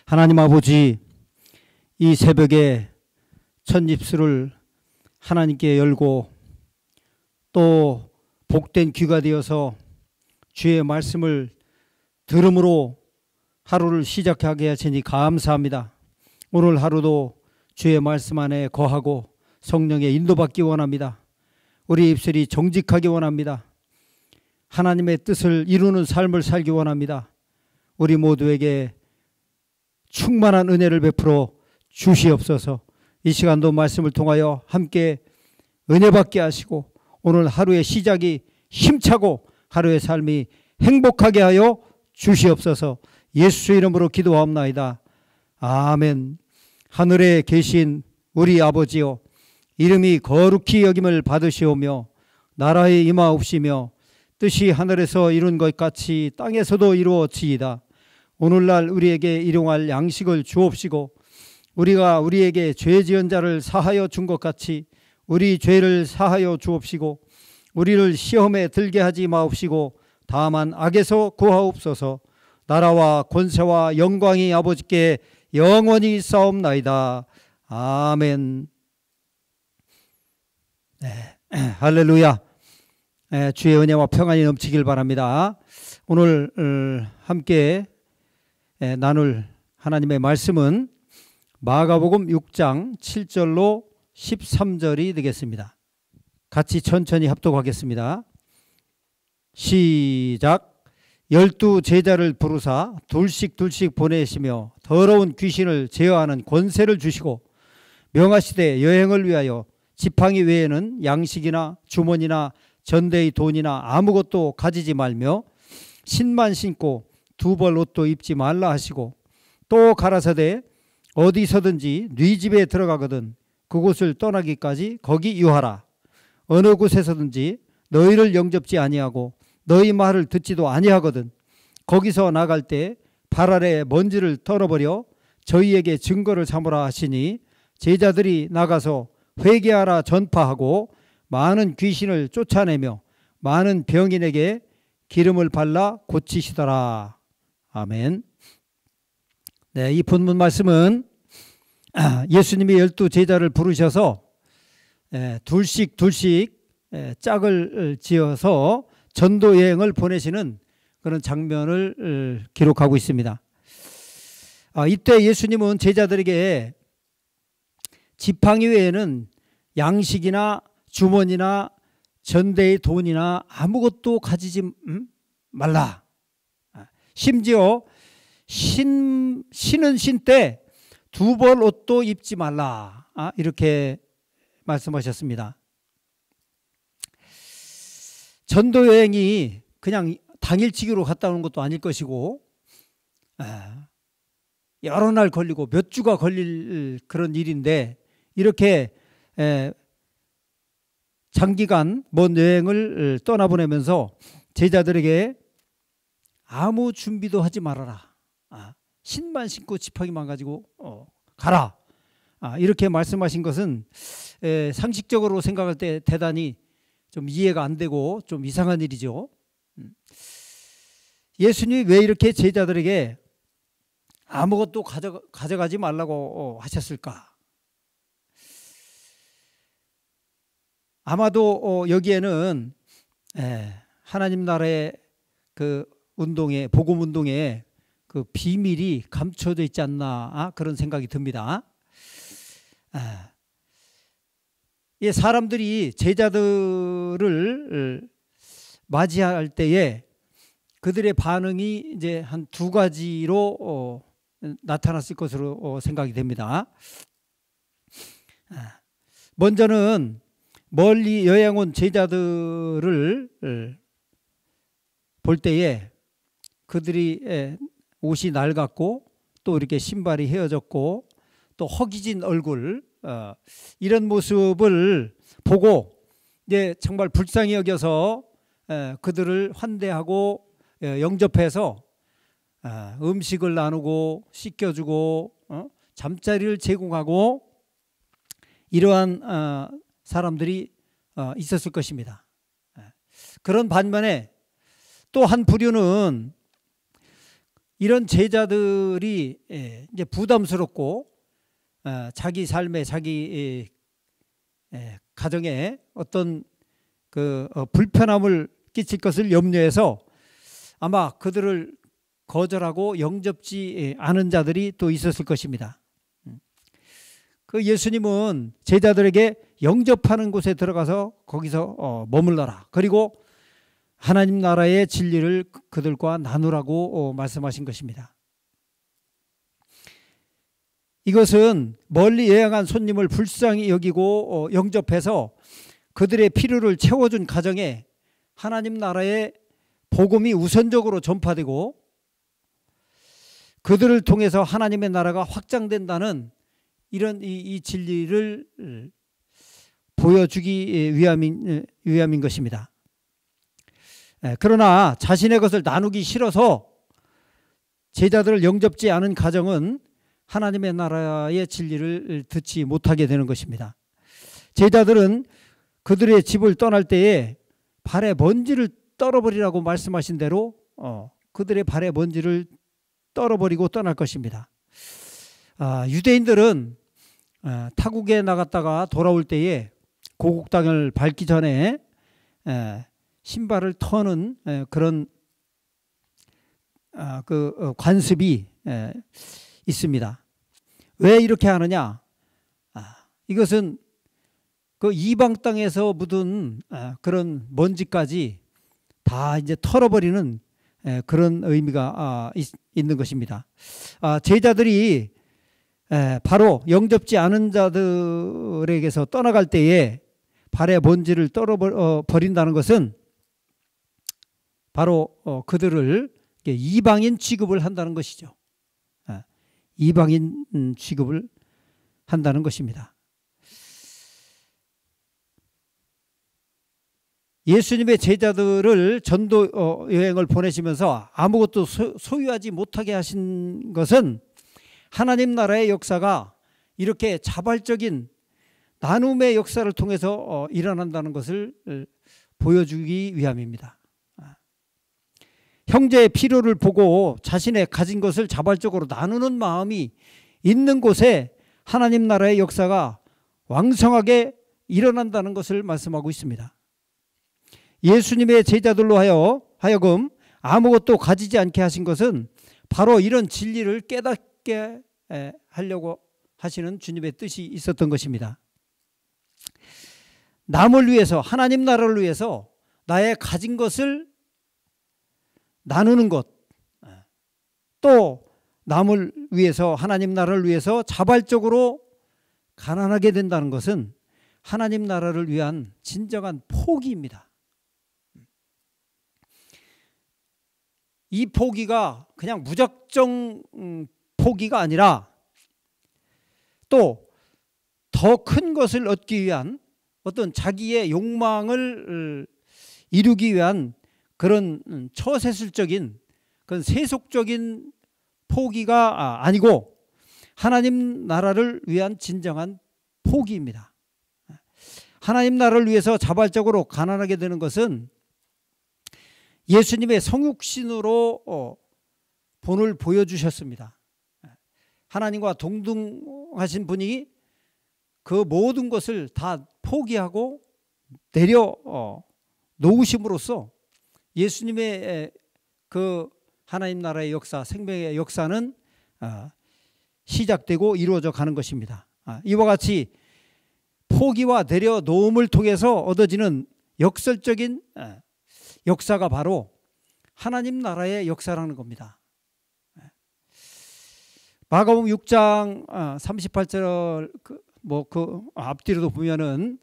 하나님 아버지, 이 새벽에 첫 입술을 하나님께 열고 또 복된 귀가 되어서 주의 말씀을 들음으로 하루를 시작하게 하시니 감사합니다. 오늘 하루도 주의 말씀 안에 거하고 성령의 인도받기 원합니다. 우리 입술이 정직하기 원합니다. 하나님의 뜻을 이루는 삶을 살기 원합니다. 우리 모두에게 충만한 은혜를 베풀어 주시옵소서. 이 시간도 말씀을 통하여 함께 은혜 받게 하시고 오늘 하루의 시작이 힘차고 하루의 삶이 행복하게 하여 주시옵소서. 예수 이름으로 기도하옵나이다. 아멘. 하늘에 계신 우리 아버지여, 이름이 거룩히 여김을 받으시오며 나라에 임하옵시며 뜻이 하늘에서 이룬 것 같이 땅에서도 이루어지이다. 오늘날 우리에게 일용할 양식을 주옵시고 우리가 우리에게 죄 지은 자를 사하여 준 것 같이 우리 죄를 사하여 주옵시고 우리를 시험에 들게 하지 마옵시고 다만 악에서 구하옵소서. 나라와 권세와 영광이 아버지께 영원히 있사옵나이다. 아멘. 네. 할렐루야. 네, 주의 은혜와 평안이 넘치길 바랍니다. 오늘 함께 나눌 하나님의 말씀은 마가복음 6장 7절로 13절이 되겠습니다. 같이 천천히 합독하겠습니다. 시작. 12 제자를 부르사 둘씩 보내시며 더러운 귀신을 제어하는 권세를 주시고 명하시되 여행을 위하여 지팡이 외에는 양식이나 주머니나 전대의 돈이나 아무것도 가지지 말며 신만 신고 두 벌 옷도 입지 말라 하시고 또 가라사대 어디서든지 네 집에 들어가거든 그곳을 떠나기까지 거기 유하라. 어느 곳에서든지 너희를 영접지 아니하고 너희 말을 듣지도 아니하거든 거기서 나갈 때 발 아래 먼지를 털어버려 저희에게 증거를 삼으라 하시니 제자들이 나가서 회개하라 전파하고 많은 귀신을 쫓아내며 많은 병인에게 기름을 발라 고치시더라. 아멘. 네, 이 본문 말씀은 예수님이 12 제자를 부르셔서 둘씩 짝을 지어서 전도 여행을 보내시는 그런 장면을 기록하고 있습니다. 이때 예수님은 제자들에게 지팡이 외에는 양식이나 주머니나 전대의 돈이나 아무것도 가지지 말라. 심지어 신은 신되 두 벌 옷도 입지 말라. 이렇게 말씀하셨습니다. 전도 여행이 그냥 당일치기로 갔다 오는 것도 아닐 것이고 여러 날 걸리고 몇 주가 걸릴 그런 일인데 이렇게 장기간 먼 여행을 떠나보내면서 제자들에게 아무 준비도 하지 말아라. 신만 신고 지팡이만 가지고 가라. 이렇게 말씀하신 것은 상식적으로 생각할 때 대단히 좀 이해가 안 되고 좀 이상한 일이죠. 예수님이 왜 이렇게 제자들에게 아무것도 가져가지 말라고 하셨을까? 아마도 여기에는 하나님 나라의 그 운동에, 복음 운동에 그 비밀이 감춰져 있지 않나 그런 생각이 듭니다. 사람들이 제자들을 맞이할 때에 그들의 반응이 이제 한 두 가지로 나타났을 것으로 생각이 됩니다. 먼저는 멀리 여행 온 제자들을 볼 때에 그들이 옷이 낡았고 또 이렇게 신발이 헤어졌고 또 허기진 얼굴 이런 모습을 보고 이제 정말 불쌍히 여겨서 그들을 환대하고 영접해서 음식을 나누고 씻겨주고 잠자리를 제공하고 이러한 사람들이 있었을 것입니다. 그런 반면에 또 한 부류는 이런 제자들이 이제 부담스럽고 자기 삶에 자기 가정에 어떤 그 불편함을 끼칠 것을 염려해서 아마 그들을 거절하고 영접지 않은 자들이 또 있었을 것입니다. 그 예수님은 제자들에게 영접하는 곳에 들어가서 거기서 머물러라. 그리고 하나님 나라의 진리를 그들과 나누라고 말씀하신 것입니다. 이것은 멀리 여행한 손님을 불쌍히 여기고 영접해서 그들의 필요를 채워준 가정에 하나님 나라의 복음이 우선적으로 전파되고 그들을 통해서 하나님의 나라가 확장된다는 이런 이 진리를 보여주기 위함인 것입니다. 그러나 자신의 것을 나누기 싫어서 제자들을 영접지 않은 가정은 하나님의 나라의 진리를 듣지 못하게 되는 것입니다. 제자들은 그들의 집을 떠날 때에 발에 먼지를 떨어버리라고 말씀하신 대로 그들의 발에 먼지를 떨어버리고 떠날 것입니다. 유대인들은 타국에 나갔다가 돌아올 때에 고국 땅을 밟기 전에 신발을 터는 그런 그 관습이 있습니다. 왜 이렇게 하느냐? 이것은 그 이방 땅에서 묻은 그런 먼지까지 다 이제 털어버리는 그런 의미가 있는 것입니다. 제자들이 바로 영접지 않은 자들에게서 떠나갈 때에 발에 먼지를 떨어버린다는 것은 바로 그들을 이방인 취급을 한다는 것이죠. 이방인 취급을 한다는 것입니다. 예수님의 제자들을 전도 여행을 보내시면서 아무것도 소유하지 못하게 하신 것은 하나님 나라의 역사가 이렇게 자발적인 나눔의 역사를 통해서 일어난다는 것을 보여주기 위함입니다. 형제의 필요를 보고 자신의 가진 것을 자발적으로 나누는 마음이 있는 곳에 하나님 나라의 역사가 왕성하게 일어난다는 것을 말씀하고 있습니다. 예수님의 제자들로 하여금 아무것도 가지지 않게 하신 것은 바로 이런 진리를 깨닫게 하려고 하시는 주님의 뜻이 있었던 것입니다. 남을 위해서, 하나님 나라를 위해서 나의 가진 것을 나누는 것, 또 남을 위해서, 하나님 나라를 위해서 자발적으로 가난하게 된다는 것은 하나님 나라를 위한 진정한 포기입니다. 이 포기가 그냥 무작정 포기가 아니라 또 더 큰 것을 얻기 위한 어떤 자기의 욕망을 이루기 위한 그런 처세술적인 그런 세속적인 포기가 아니고 하나님 나라를 위한 진정한 포기입니다. 하나님 나라를 위해서 자발적으로 가난하게 되는 것은 예수님의 성육신으로 본을 보여주셨습니다. 하나님과 동등하신 분이 그 모든 것을 다 포기하고 내려 놓으심으로써 예수님의 그 하나님 나라의 역사, 생명의 역사는 시작되고 이루어져 가는 것입니다. 이와 같이 포기와 내려놓음을 통해서 얻어지는 역설적인 역사가 바로 하나님 나라의 역사라는 겁니다. 마가복음 6장 38절 그 앞뒤로도 보면은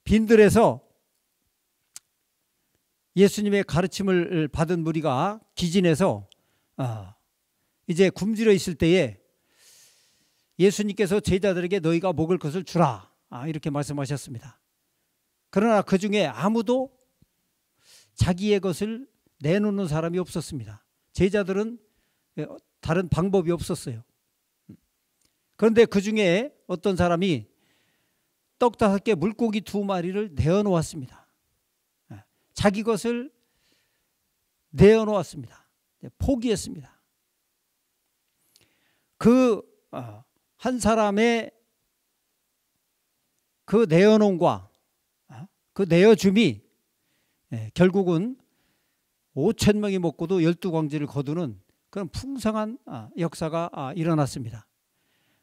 빈들에서 예수님의 가르침을 받은 무리가 기진해서 이제 굶주려 있을 때에 예수님께서 제자들에게 너희가 먹을 것을 주라 이렇게 말씀하셨습니다. 그러나 그 중에 아무도 자기의 것을 내놓는 사람이 없었습니다. 제자들은 다른 방법이 없었어요. 그런데 그 중에 어떤 사람이 떡 5개 물고기 2마리를 내어놓았습니다. 자기 것을 내어놓았습니다. 포기했습니다. 그 한 사람의 그 내어놓음과 그 내어줌이 결국은 5,000명이 먹고도 12광지를 거두는 그런 풍성한 역사가 일어났습니다.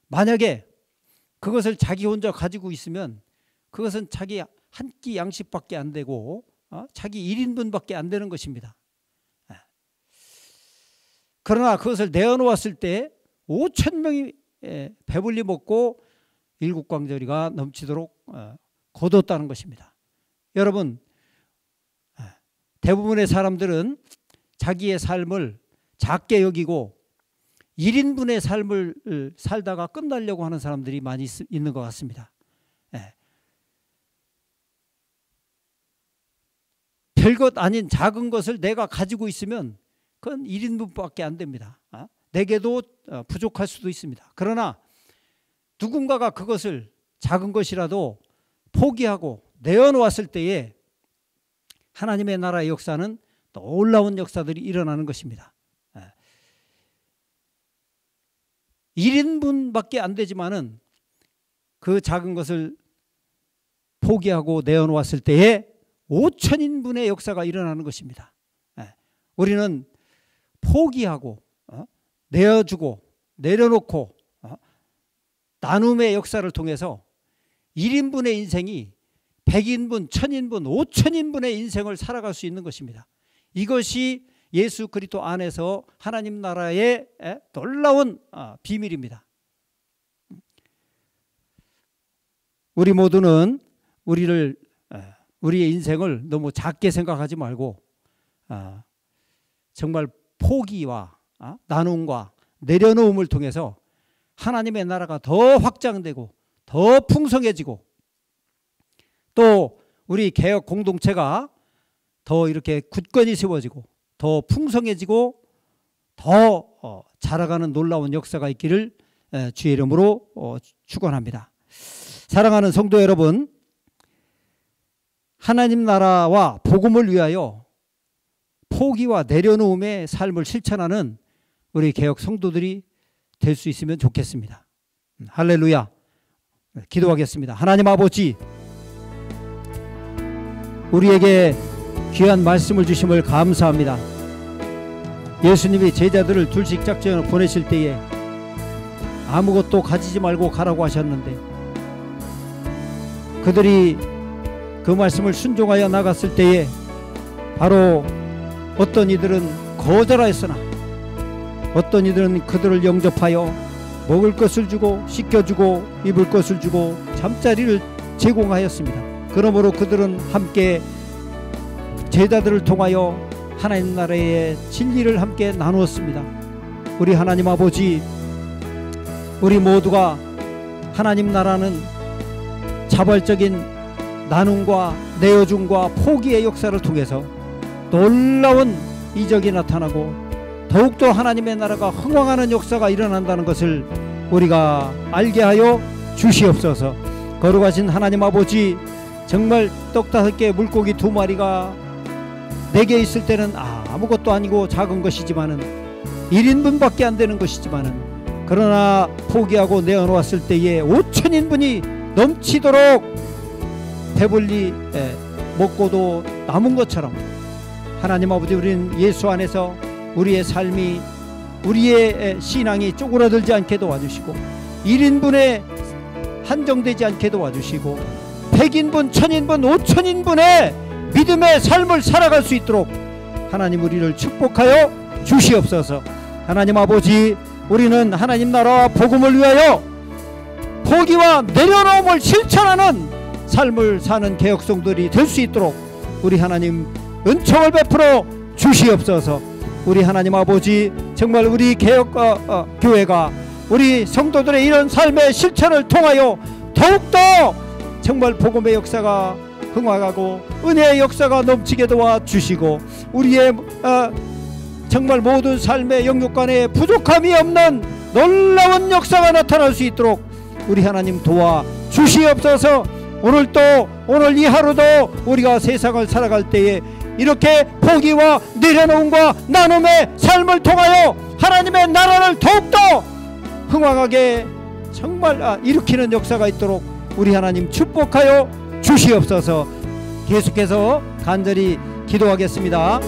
만약에 그것을 자기 혼자 가지고 있으면 그것은 자기 한 끼 양식밖에 안 되고 자기 1인분밖에 안 되는 것입니다. 그러나 그것을 내어놓았을 때 5,000명이 배불리 먹고 7광저리가 넘치도록 거뒀다는 것입니다. 여러분, 대부분의 사람들은 자기의 삶을 작게 여기고 1인분의 삶을 살다가 끝나려고 하는 사람들이 많이 있는 것 같습니다. 별것 아닌 작은 것을 내가 가지고 있으면 그건 1인분밖에 안 됩니다. 내게도 부족할 수도 있습니다. 그러나 누군가가 그것을 작은 것이라도 포기하고 내어놓았을 때에 하나님의 나라의 역사는 놀라운 역사들이 일어나는 것입니다. 1인분밖에 안 되지만은 그 작은 것을 포기하고 내어놓았을 때에 5,000인분의 역사가 일어나는 것입니다. 우리는 포기하고 내어주고 내려놓고 나눔의 역사를 통해서 1인분의 인생이 100인분, 1000인분, 5000인분의 인생을 살아갈 수 있는 것입니다. 이것이 예수 그리스도 안에서 하나님 나라의 놀라운 비밀입니다. 우리 모두는 우리의 인생을 너무 작게 생각하지 말고 정말 포기와 나눔과 내려놓음을 통해서 하나님의 나라가 더 확장되고 더 풍성해지고 또 우리 개혁 공동체가 더 이렇게 굳건히 세워지고 더 풍성해지고 더 자라가는 놀라운 역사가 있기를 주의 이름으로 축원합니다. 사랑하는 성도 여러분, 하나님 나라와 복음을 위하여 포기와 내려놓음의 삶을 실천하는 우리 개혁 성도들이 될 수 있으면 좋겠습니다. 할렐루야. 기도하겠습니다. 하나님 아버지, 우리에게 귀한 말씀을 주심을 감사합니다. 예수님이 제자들을 둘씩 작전을 보내실 때에 아무것도 가지지 말고 가라고 하셨는데 그들이 그 말씀을 순종하여 나갔을 때에 바로 어떤 이들은 거절하였으나 어떤 이들은 그들을 영접하여 먹을 것을 주고 씻겨주고 입을 것을 주고 잠자리를 제공하였습니다. 그러므로 그들은 함께 제자들을 통하여 하나님 나라의 진리를 함께 나누었습니다. 우리 하나님 아버지, 우리 모두가 하나님 나라는 자발적인 나눔과 내어줌과 포기의 역사를 통해서 놀라운 이적이 나타나고 더욱더 하나님의 나라가 흥왕하는 역사가 일어난다는 것을 우리가 알게 하여 주시옵소서. 거룩하신 하나님 아버지, 정말 떡 5개 물고기 2마리가 내게 있을 때는 아무것도 아니고 작은 것이지만은 1인분밖에 안 되는 것이지만은, 그러나 포기하고 내어놓았을 때에 5,000인분이 넘치도록 배불리 먹고도 남은 것처럼, 하나님 아버지, 우리는 예수 안에서 우리의 삶이, 우리의 신앙이 쪼그라들지 않게 도와주시고 1인분에 한정되지 않게 도와주시고 100인분, 1000인분, 5000인분의 믿음의 삶을 살아갈 수 있도록 하나님 우리를 축복하여 주시옵소서. 하나님 아버지, 우리는 하나님 나라와 복음을 위하여 포기와 내려놓음을 실천하는 삶을 사는 개혁성들이 될 수 있도록 우리 하나님 은총을 베풀어 주시옵소서. 우리 하나님 아버지, 정말 우리 교회가 우리 성도들의 이런 삶의 실천을 통하여 더욱더 정말 복음의 역사가 흥화하고 은혜의 역사가 넘치게 도와주시고 우리의 정말 모든 삶의 영역간에 부족함이 없는 놀라운 역사가 나타날 수 있도록 우리 하나님 도와주시옵소서. 오늘 이 하루도 우리가 세상을 살아갈 때에 이렇게 포기와 내려놓음과 나눔의 삶을 통하여 하나님의 나라를 더욱더 흥왕하게 정말 일으키는 역사가 있도록 우리 하나님 축복하여 주시옵소서. 계속해서 간절히 기도하겠습니다.